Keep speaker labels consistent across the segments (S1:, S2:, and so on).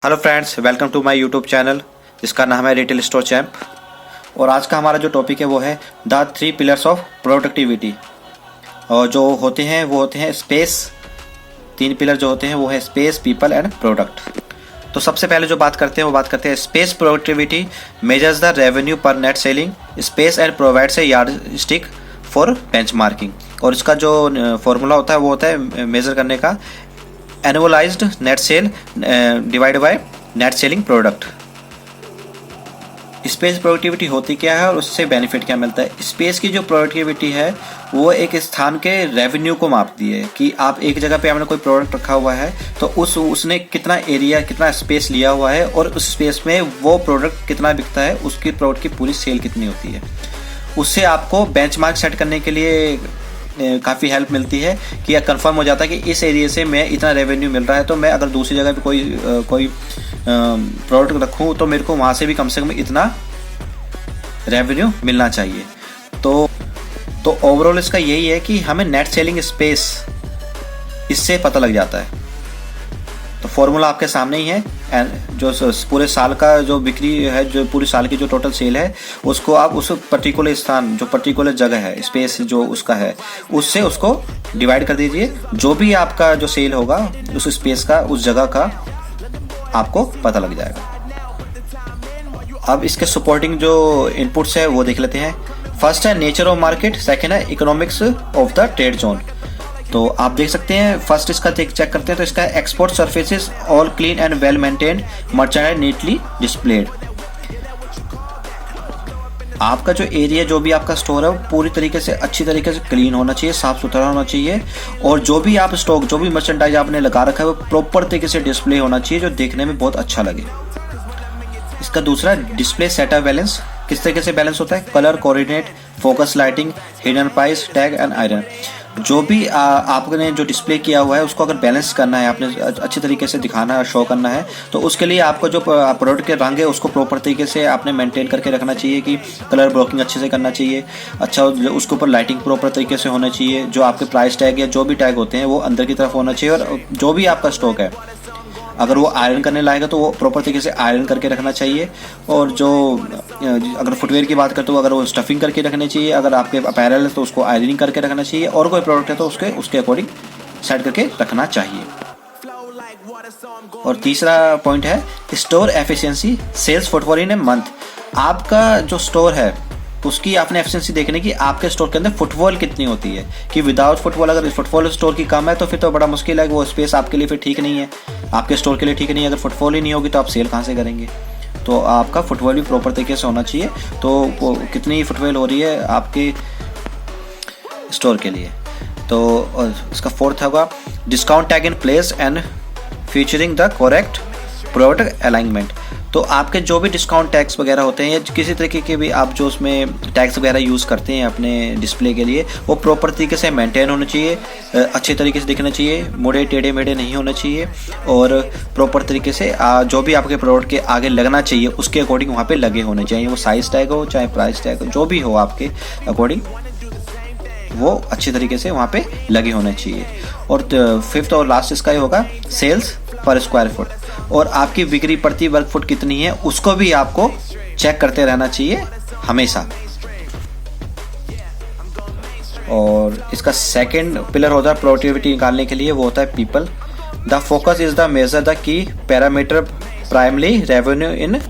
S1: Hello friends, welcome to my YouTube channel जिसका नाम है रिटेल स्टोर चैम्प। और आज का हमारा जो टॉपिक है वो है द 3 पिलर्स ऑफ प्रोडक्टिविटी। और जो होते हैं स्पेस। 3 पिलर जो होते हैं वो है स्पेस, पीपल एंड प्रोडक्ट। तो सबसे पहले जो बात करते हैं space productivity measures the revenue पर net selling space and provides a yardstick for benchmarking. और इसका जो फॉर्मूला होता है वो होता है मेजर करने का annualised net sale divide by net selling product. Space productivity होती क्या है और उससे बेनिफिट क्या मिलता है। स्पेस की जो प्रोडक्टिविटी है वो एक स्थान के रेवेन्यू को मापती है कि आप एक जगह पे आपने कोई प्रोडक्ट रखा हुआ है तो उसने कितना एरिया, कितना स्पेस लिया हुआ है और उस स्पेस में वो प्रोडक्ट कितना बिकता है, उसकी प्रोडक्ट की पूरी सेल कितनी होती है। उससे आपको बेंचमार्क सेट करने के लिए काफ़ी हेल्प मिलती है कि यह कंफर्म हो जाता है कि इस एरिया से मैं इतना रेवेन्यू मिल रहा है, तो मैं अगर दूसरी जगह पे कोई प्रोडक्ट रखूँ तो मेरे को वहाँ से भी कम से कम इतना रेवेन्यू मिलना चाहिए। तो ओवरऑल इसका यही है कि हमें नेट सेलिंग स्पेस इससे पता लग जाता है। तो फॉर्मूला आपके सामने ही है। जो पूरे साल का जो बिक्री है, जो पूरी साल की जो टोटल सेल है, उसको आप उस पर्टिकुलर स्थान, जो पर्टिकुलर जगह है, स्पेस जो उसका है, उससे उसको डिवाइड कर दीजिए। जो भी आपका जो सेल होगा उस स्पेस का, उस जगह का आपको पता लग जाएगा। अब इसके सपोर्टिंग जो इनपुट्स है वो देख लेते हैं। फर्स्ट है नेचर ऑफ मार्केट, सेकेंड है economics of the trade zone. तो आप देख सकते हैं, फर्स्ट इसका चेक करते हैं तो इसका export surfaces all clean and well maintained, merchandise neatly displayed. आपका जो एरिया, जो भी आपका स्टोर है वो पूरी तरीके से अच्छी तरीके से क्लीन होना चाहिए, साफ सुथरा होना चाहिए। और जो भी आप स्टॉक, जो भी मर्चेंडाइज आपने लगा रखा है वो प्रॉपर तरीके से डिस्प्ले होना चाहिए, जो देखने में बहुत अच्छा लगे। इसका दूसरा डिस्प्ले सेटअप बैलेंस, किस तरीके से बैलेंस होता है, colour coordinate, focus lighting, hidden price tag and iron. जो भी आपने जो डिस्प्ले किया हुआ है उसको अगर बैलेंस करना है, आपने अच्छी तरीके से दिखाना है, शो करना है, तो उसके लिए आपको जो प्रोडक्ट के रंग है उसको प्रॉपर तरीके से आपने मेंटेन करके रखना चाहिए कि कलर ब्लॉकिंग अच्छे से करना चाहिए। अच्छा, उसके ऊपर लाइटिंग प्रॉपर तरीके से होना चाहिए। जो आपके प्राइस टैग या जो भी टैग होते हैं वो अंदर की तरफ होना चाहिए। और जो भी आपका स्टॉक है अगर वो आयरन करने लायक है तो वो प्रॉपर तरीके से आयरन करके रखना चाहिए। और जो अगर फुटवेयर की बात करते हो, अगर वो स्टफिंग करके रखनी चाहिए, अगर आपके अपैरल है तो उसको आयरनिंग करके रखना चाहिए, और कोई प्रोडक्ट है तो उसके अकॉर्डिंग सेट करके रखना चाहिए। और तीसरा पॉइंट है store efficiency, sales footfall in a month. आपका जो स्टोर है उसकी आपने एफिशिएंसी देखने की, आपके स्टोर के अंदर फुटफॉल कितनी होती है। कि विदाउट फुटफॉल, अगर फुटफॉल स्टोर की कम है तो फिर तो बड़ा मुश्किल है, वो स्पेस आपके लिए फिर ठीक नहीं है, आपके स्टोर के लिए ठीक नहीं है। अगर फुटफॉल ही नहीं होगी तो आप सेल कहाँ से करेंगे। तो आपका फुटफॉल भी प्रॉपर तरीके से होना चाहिए। तो कितनी फुटफॉल हो रही है आपके स्टोर के लिए। तो इसका फोर्थ होगा discount tag in place and featuring the correct product alignment. तो आपके जो भी डिस्काउंट टैग्स वगैरह होते हैं या किसी तरीके के भी आप जो उसमें टैग्स वगैरह यूज़ करते हैं अपने डिस्प्ले के लिए, वो प्रॉपर तरीके से मेंटेन होने चाहिए, अच्छे तरीके से दिखना चाहिए, मुड़े टेढ़े मेढ़े नहीं होने चाहिए। और प्रॉपर तरीके से जो भी आपके प्रोडक्ट के आगे लगना चाहिए उसके अकॉर्डिंग वहाँ पे लगे होने चाहिए। वो साइज़ टैग हो चाहे प्राइस टैग हो, जो भी हो आपके अकॉर्डिंग वो अच्छी तरीके से वहाँ पे लगे होने चाहिए। और फिफ्थ और लास्ट इसका ही होगा सेल्स पर स्क्वायर फुट। और आपकी बिक्री प्रति वर्ग फुट कितनी है उसको भी आपको चेक करते रहना चाहिए हमेशा। और इसका सेकंड पिलर होता है प्रोडक्टिविटी निकालने के लिए, वो होता है people. The focus is the measure the key parameter primary revenue in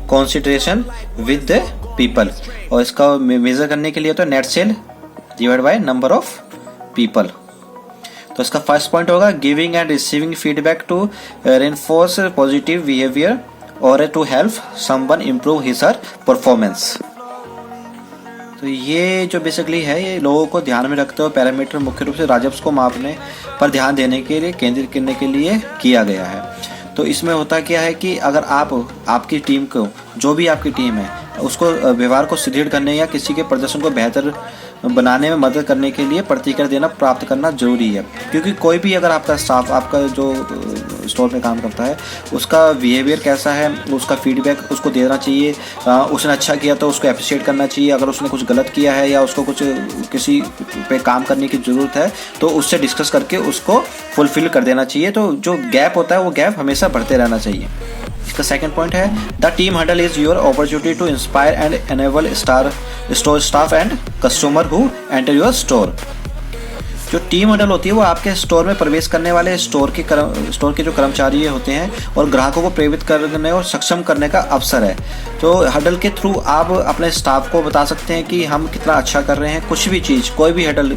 S1: consideration with the people. और इसका मेजर करने के लिए तो net sale divide by number of people. तो इसका फर्स्ट पॉइंट होगा giving and receiving feedback to reinforce positive behaviour और to help someone improve his her performance. तो ये जो बेसिकली है ये लोगों को ध्यान में रखते हुए पैरामीटर मुख्य रूप से राजस्व को मापने पर ध्यान देने के लिए, केंद्रित करने के लिए किया गया है। तो इसमें होता क्या है कि अगर आपकी टीम को, जो भी आपकी टीम है, उसको व्यवहार को सुदृढ़ करने या किसी के प्रदर्शन को बेहतर बनाने में मदद करने के लिए प्रतिक्रिया देना प्राप्त करना जरूरी है। क्योंकि कोई भी अगर आपका स्टाफ, आपका जो स्टोर में काम करता है, उसका बिहेवियर कैसा है, उसका फीडबैक उसको देना चाहिए। उसने अच्छा किया तो उसको अप्रिशिएट करना चाहिए। अगर उसने कुछ गलत किया है या उसको कुछ किसी पे काम करने की ज़रूरत है तो उससे डिस्कस करके उसको फुलफिल कर देना चाहिए। तो जो गैप होता है वो गैप हमेशा बढ़ते रहना चाहिए। इसका सेकंड पॉइंट है the team huddle is your opportunity to inspire and enable store staff and customer who enter your store. जो टीम हडल होती है वो आपके स्टोर में प्रवेश करने वाले स्टोर के जो कर्मचारी होते हैं और ग्राहकों को प्रेरित करने और सक्षम करने का अवसर है। तो हडल के थ्रू आप अपने स्टाफ को बता सकते हैं कि हम कितना अच्छा कर रहे हैं, कुछ भी चीज़, कोई भी हडल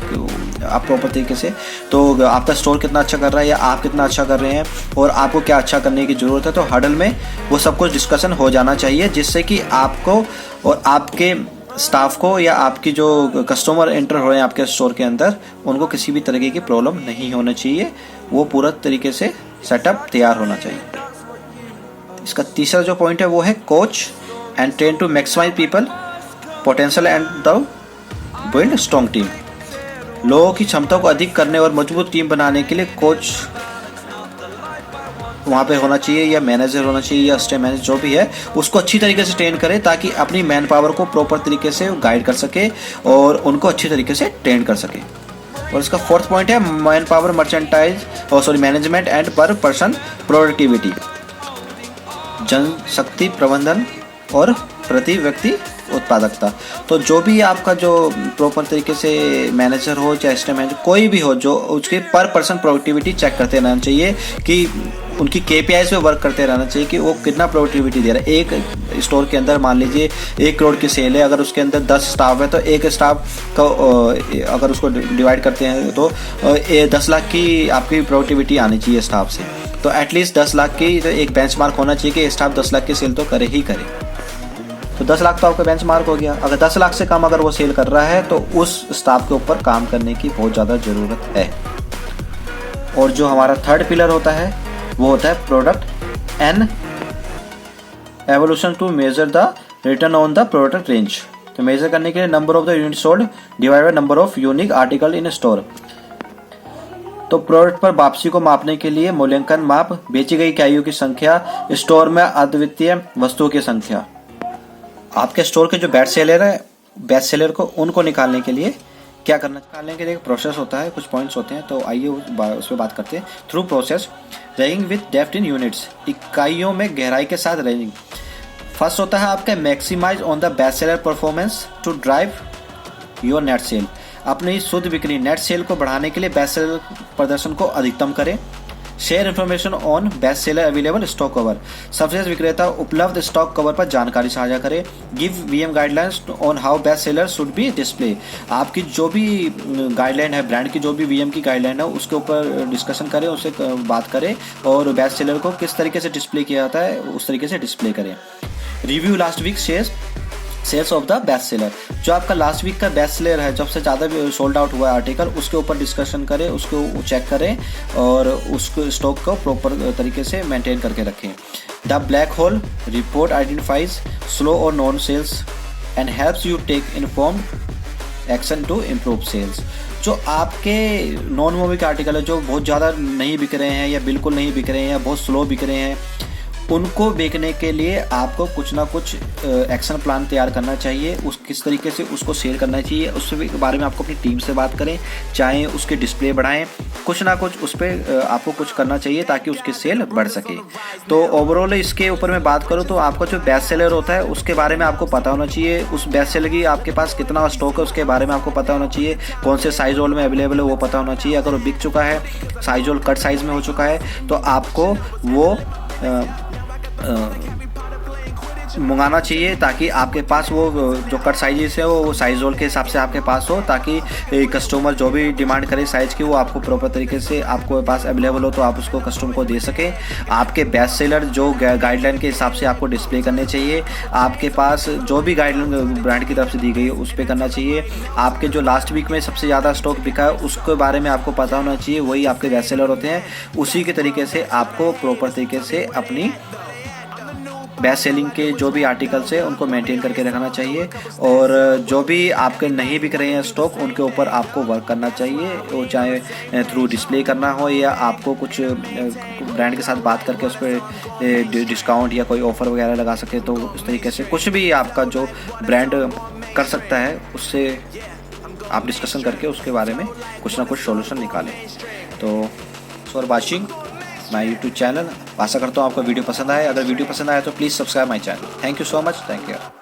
S1: आप प्रॉपर तरीके से, तो आपका स्टोर कितना अच्छा कर रहा है या आप कितना अच्छा कर रहे हैं और आपको क्या अच्छा करने की ज़रूरत है। तो हडल में वो सब कुछ डिस्कशन हो जाना चाहिए, जिससे कि आपको और आपके स्टाफ को या आपकी जो कस्टमर एंटर हो रहे हैं आपके स्टोर के अंदर, उनको किसी भी तरीके की प्रॉब्लम नहीं होना चाहिए। वो पूरा तरीके से सेटअप तैयार होना चाहिए। इसका तीसरा जो पॉइंट है वो है coach and train to maximise people potential and the build strong team. लोगों की क्षमता को अधिक करने और मजबूत टीम बनाने के लिए कोच वहाँ पे होना चाहिए या मैनेजर होना चाहिए या स्टे मैनेजर जो भी है, उसको अच्छी तरीके से ट्रेन करे ताकि अपनी मैन पावर को प्रॉपर तरीके से गाइड कर सके और उनको अच्छी तरीके से ट्रेन कर सके। और इसका फोर्थ पॉइंट है मैन पावर मैनेजमेंट एंड पर पर्सन प्रोडक्टिविटी, जनशक्ति प्रबंधन और प्रति व्यक्ति उत्पादकता। तो जो भी आपका जो प्रॉपर तरीके से मैनेजर हो चाहे स्टे मैनेजर कोई भी हो, जो उसके पर पर्सन प्रोडक्टिविटी चेक करते रहना चाहिए कि उनकी KPIs पे वर्क करते रहना चाहिए कि वो कितना प्रोडक्टिविटी दे रहा है। एक स्टोर के अंदर मान लीजिए 1 करोड़ की सेल है, अगर उसके अंदर 10 स्टाफ है तो एक स्टाफ का अगर उसको डिवाइड करते हैं तो 10 लाख की आपकी प्रोडक्टिविटी आनी चाहिए स्टाफ से। तो एटलीस्ट 10 लाख की तो एक बेंचमार्क होना चाहिए कि स्टाफ 10 लाख की सेल तो करे ही करे। तो 10 लाख तो आपका बेंचमार्क हो गया। अगर 10 लाख से कम अगर वो सेल कर रहा है तो उस स्टाफ के ऊपर काम करने की बहुत ज़्यादा ज़रूरत है। और जो हमारा थर्ड पिलर होता है वो होता है product and evolution to measure the return on the product range. तो मेजर करने के लिए number of the unit sold divide by number of unique article in store. तो प्रोडक्ट पर वापसी को मापने के लिए मूल्यांकन माप, बेची गई इकाइयों की संख्या, स्टोर में अद्वितीय वस्तुओं की संख्या। आपके स्टोर के जो बेस्ट सेलर को उनको निकालने के लिए क्या करना, निकालने के लिए एक प्रोसेस होता है, कुछ पॉइंट्स होते हैं। तो आइए उस पर बात करते हैं। Through process ranking with depth in units, इकाइयों में गहराई के साथ रैंकिंग। फर्स्ट होता है आपका maximise on the best seller performance to drive your net sale. अपनी शुद्ध बिक्री नेट सेल को बढ़ाने के लिए बेस्ट सेलर प्रदर्शन को अधिकतम करें। Share information on best seller available stock cover, सबसे विक्रेता उपलब्ध स्टॉक कवर पर जानकारी साझा करें। Give VM guidelines on how best seller should be display. आपकी जो भी गाइडलाइन है, ब्रांड की जो भी VM की गाइडलाइन है, उसके ऊपर डिस्कशन करें, उससे बात करें और बेस्ट सेलर को किस तरीके से डिस्प्ले किया जाता है उस तरीके से डिस्प्ले करें। Review last week sales of the best seller, जो आपका लास्ट वीक का बेस्ट सेलर है, सबसे ज़्यादा सोल्ड आउट हुआ है आर्टिकल, उसके ऊपर डिस्कशन करें, उसको चेक करें और उसको स्टॉक को प्रॉपर तरीके से मेंटेन करके रखें। The black hole report identifies slow और non sales and helps you take informed action to improve sales. जो आपके नॉन मूविंग आर्टिकल है, जो बहुत ज़्यादा नहीं बिक रहे हैं या बिल्कुल नहीं बिक रहे हैं या बहुत स्लो बिक रहे हैं, उनको बेचने के लिए आपको कुछ ना कुछ एक्शन प्लान तैयार करना चाहिए। किस तरीके से उसको शेयर करना चाहिए उसके बारे में आपको अपनी टीम से बात करें, चाहे उसके डिस्प्ले बढ़ाएं, कुछ ना कुछ उस पर आपको कुछ करना चाहिए ताकि उसकी सेल बढ़ सके। तो ओवरऑल इसके ऊपर मैं बात करूँ तो आपका जो बेस्ट सेलर होता है उसके बारे में आपको पता होना चाहिए। उस बेस्ट सेलर की आपके पास कितना स्टॉक है उसके बारे में आपको पता होना चाहिए। कौन से साइज होल में अवेलेबल है वो पता होना चाहिए। अगर वो बिक चुका है, साइज होल कट साइज में हो चुका है, तो आपको वो मंगाना चाहिए ताकि आपके पास वो जो कट साइजेस है वो साइज रोल के हिसाब से आपके पास हो, ताकि कस्टमर जो भी डिमांड करे साइज की वो आपको प्रॉपर तरीके से आपको पास अवेलेबल हो तो आप उसको कस्टमर को दे सकें। आपके बेस्ट सेलर जो गाइडलाइन के हिसाब से आपको डिस्प्ले करने चाहिए, आपके पास जो भी गाइडलाइन ब्रांड की तरफ से दी गई है उस पर करना चाहिए। आपके जो लास्ट वीक में सबसे ज़्यादा स्टॉक बिका है उसके बारे में आपको पता होना चाहिए, वही आपके बेस्ट सेलर होते हैं। उसी के तरीके से आपको प्रॉपर तरीके से अपनी बेस्ट सेलिंग के जो भी आर्टिकल्स है उनको मेंटेन करके रखना चाहिए, और जो भी आपके नहीं बिक रहे हैं स्टॉक उनके ऊपर आपको वर्क करना चाहिए, वो चाहे थ्रू डिस्प्ले करना हो या आपको कुछ ब्रांड के साथ बात करके उस पर डिस्काउंट या कोई ऑफ़र वगैरह लगा सके। तो उस तरीके से कुछ भी आपका जो ब्रांड कर सकता है उससे आप डिस्कशन करके उसके बारे में कुछ ना कुछ सॉल्यूशन निकालें। तो for watching my YouTube channel, आशा करता हूँ आपको वीडियो पसंद आए। अगर वीडियो पसंद आया तो please subscribe my channel. Thank you so much, thank you.